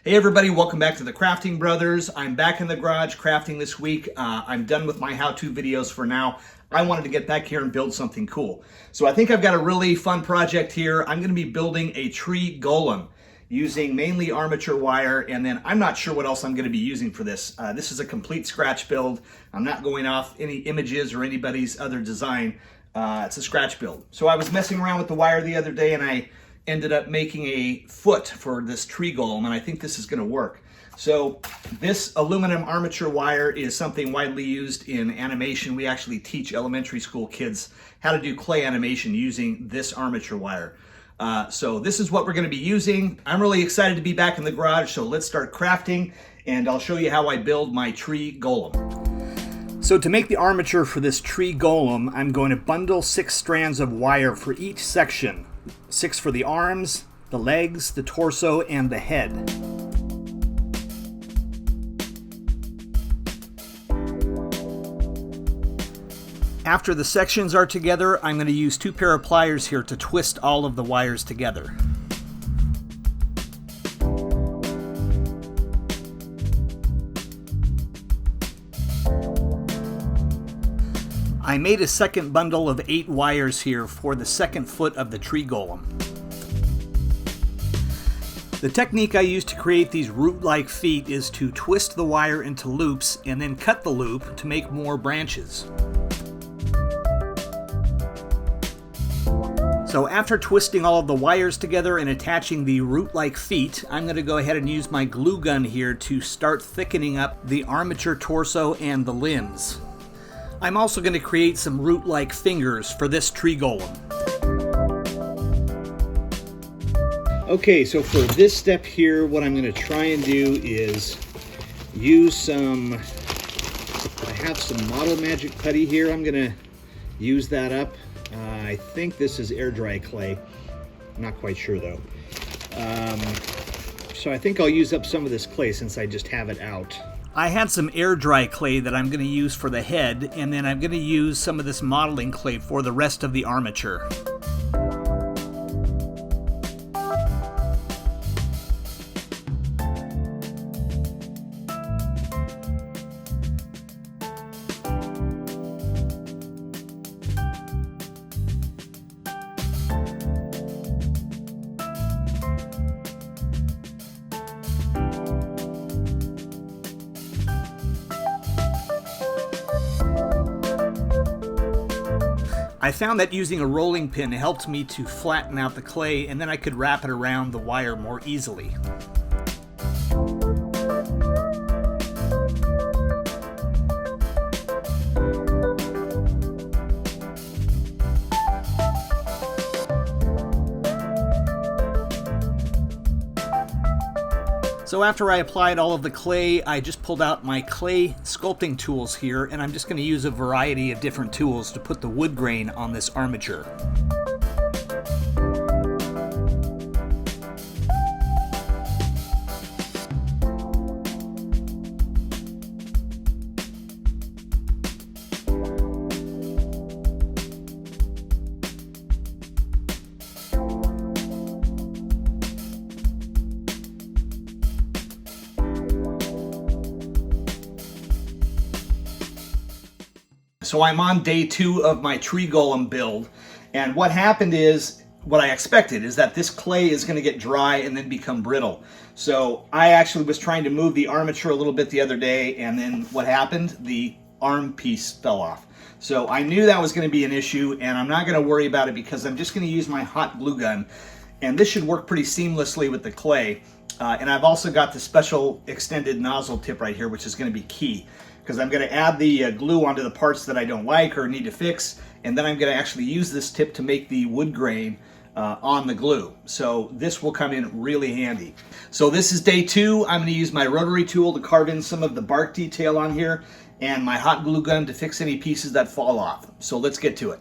Hey everybody, welcome back to the Crafting Brothers. I'm back in the garage crafting this week. I'm done with my how-to videos for now. I wanted to get back here and build something cool. So I think I've got a really fun project here. I'm going to be building a tree golem using mainly armature wire, and then I'm not sure what else I'm going to be using for this. This is a complete scratch build. I'm not going off any images or anybody's other design. It's a scratch build. So I was messing around with the wire the other day and I ended up making a foot for this tree golem, and I think this is going to work. So this aluminum armature wire is something widely used in animation. We actually teach elementary school kids how to do clay animation using this armature wire. So this is what we're going to be using. I'm really excited to be back in the garage, so let's start crafting and I'll show you how I build my tree golem. So to make the armature for this tree golem, I'm going to bundle 6 strands of wire for each section. 6 for the arms, the legs, the torso, and the head. After the sections are together, I'm going to use 2 pair of pliers here to twist all of the wires together. I made a second bundle of 8 wires here for the second foot of the tree golem. The technique I use to create these root-like feet is to twist the wire into loops and then cut the loop to make more branches. So after twisting all of the wires together and attaching the root-like feet, I'm going to go ahead and use my glue gun here to start thickening up the armature torso and the limbs. I'm also going to create some root-like fingers for this tree golem. Okay, so for this step here, what I'm going to try and do is use I have some Model Magic putty here. I'm going to use that up. I think this is air dry clay. I'm not quite sure though. So I think I'll use up some of this clay since I just have it out. I had some air dry clay that I'm going to use for the head, and then I'm going to use some of this modeling clay for the rest of the armature. I found that using a rolling pin helped me to flatten out the clay, and then I could wrap it around the wire more easily. So after I applied all of the clay, I just pulled out my clay sculpting tools here, and I'm just going to use a variety of different tools to put the wood grain on this armature. So I'm on day 2 of my tree golem build, and what happened is, what I expected is that this clay is going to get dry and then become brittle. So I actually was trying to move the armature a little bit the other day, and then what happened? The arm piece fell off. So I knew that was going to be an issue, and I'm not going to worry about it because I'm just going to use my hot glue gun, and this should work pretty seamlessly with the clay. And I've also got the special extended nozzle tip right here, which is going to be key, because I'm going to add the glue onto the parts that I don't like or need to fix, and then I'm going to actually use this tip to make the wood grain on the glue. So this will come in really handy. So this is day 2. I'm going to use my rotary tool to carve in some of the bark detail on here, and my hot glue gun to fix any pieces that fall off. So let's get to it.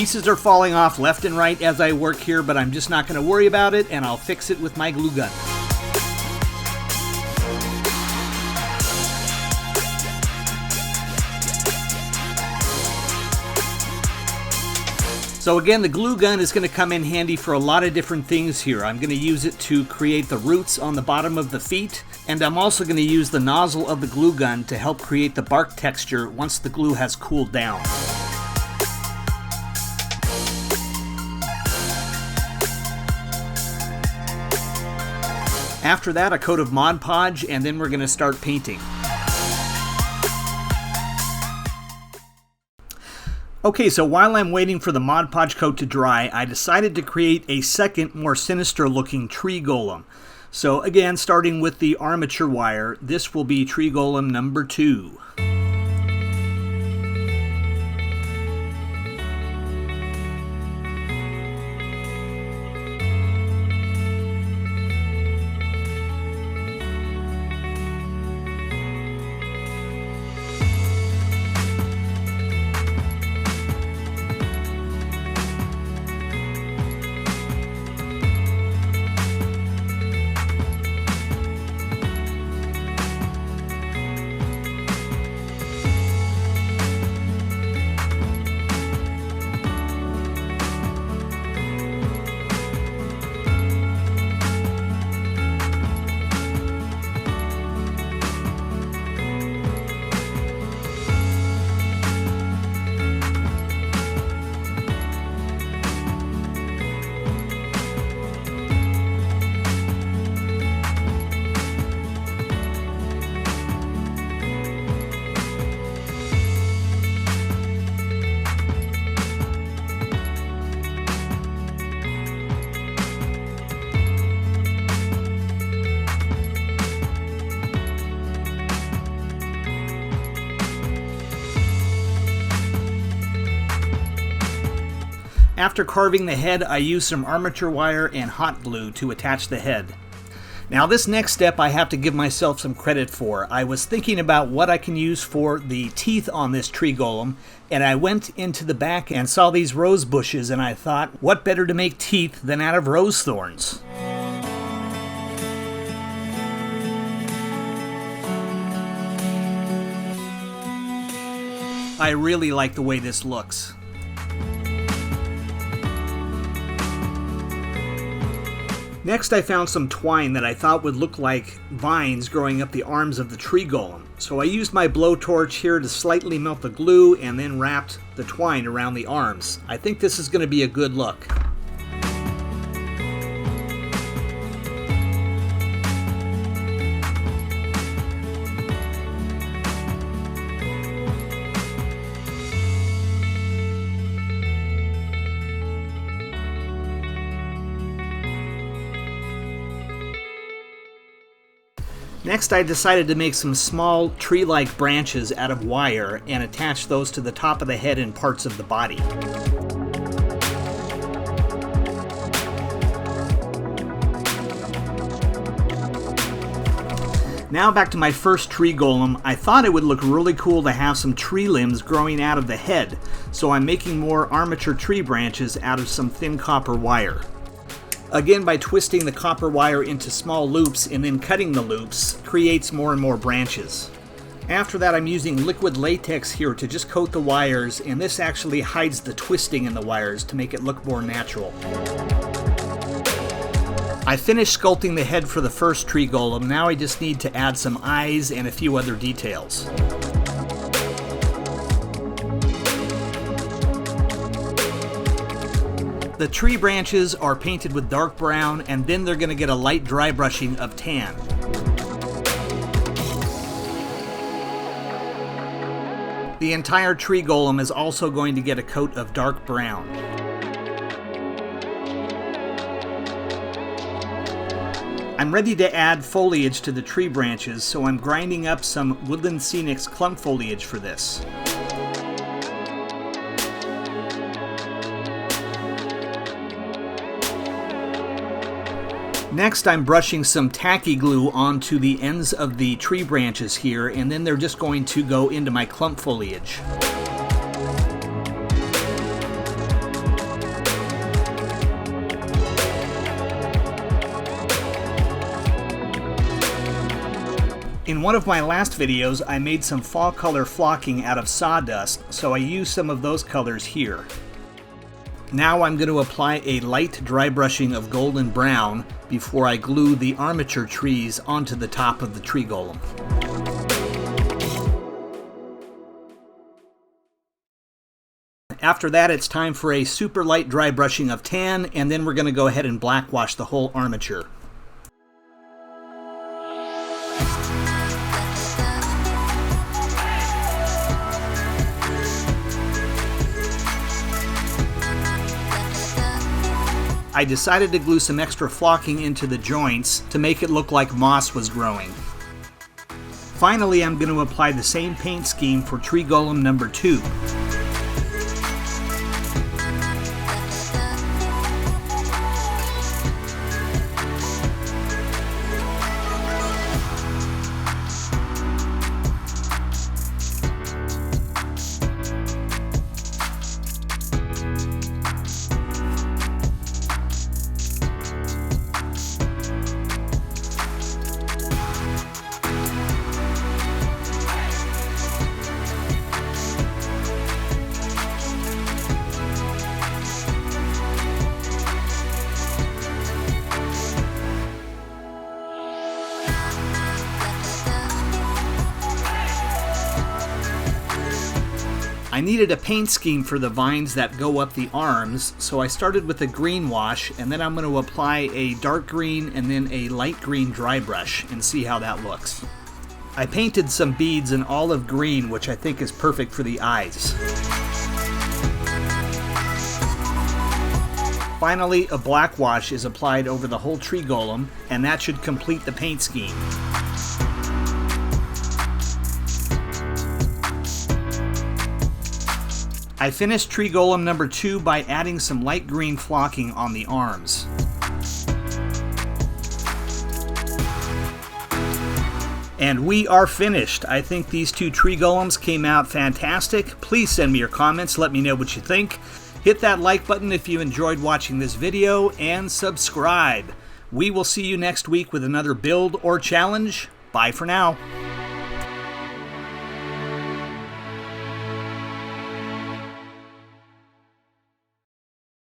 Pieces are falling off left and right as I work here, but I'm just not going to worry about it, and I'll fix it with my glue gun. So again, the glue gun is going to come in handy for a lot of different things here. I'm going to use it to create the roots on the bottom of the feet, and I'm also going to use the nozzle of the glue gun to help create the bark texture once the glue has cooled down. After that, a coat of Mod Podge, and then we're going to start painting. Okay, so while I'm waiting for the Mod Podge coat to dry, I decided to create a second, more sinister looking tree golem. So again, starting with the armature wire, this will be Tree Golem number 2. After carving the head, I used some armature wire and hot glue to attach the head. Now this next step I have to give myself some credit for. I was thinking about what I can use for the teeth on this tree golem, and I went into the back and saw these rose bushes, and I thought, what better to make teeth than out of rose thorns? I really like the way this looks. Next, I found some twine that I thought would look like vines growing up the arms of the tree golem. So I used my blowtorch here to slightly melt the glue and then wrapped the twine around the arms. I think this is going to be a good look. Next, I decided to make some small tree-like branches out of wire and attach those to the top of the head and parts of the body. Now back to my first tree golem. I thought it would look really cool to have some tree limbs growing out of the head, so I'm making more armature tree branches out of some thin copper wire. Again, by twisting the copper wire into small loops and then cutting the loops, creates more and more branches. After that, I'm using liquid latex here to just coat the wires, and this actually hides the twisting in the wires to make it look more natural. I finished sculpting the head for the first tree golem. Now I just need to add some eyes and a few other details. The tree branches are painted with dark brown, and then they're going to get a light dry brushing of tan. The entire tree golem is also going to get a coat of dark brown. I'm ready to add foliage to the tree branches, so I'm grinding up some Woodland Scenics clump foliage for this. Next, I'm brushing some tacky glue onto the ends of the tree branches here, and then they're just going to go into my clump foliage. In one of my last videos, I made some fall color flocking out of sawdust, so I used some of those colors here. Now I'm going to apply a light dry brushing of golden brown before I glue the armature trees onto the top of the tree golem. After that, it's time for a super light dry brushing of tan, and then we're going to go ahead and black wash the whole armature. I decided to glue some extra flocking into the joints to make it look like moss was growing. Finally, I'm going to apply the same paint scheme for Tree Golem number 2. I needed a paint scheme for the vines that go up the arms, so I started with a green wash, and then I'm going to apply a dark green and then a light green dry brush and see how that looks. I painted some beads in olive green, which I think is perfect for the eyes. Finally, a black wash is applied over the whole tree golem, and that should complete the paint scheme. I finished Tree Golem number 2 by adding some light green flocking on the arms. And we are finished. I think these 2 Tree Golems came out fantastic. Please send me your comments, let me know what you think. Hit that like button if you enjoyed watching this video, and subscribe. We will see you next week with another build or challenge. Bye for now.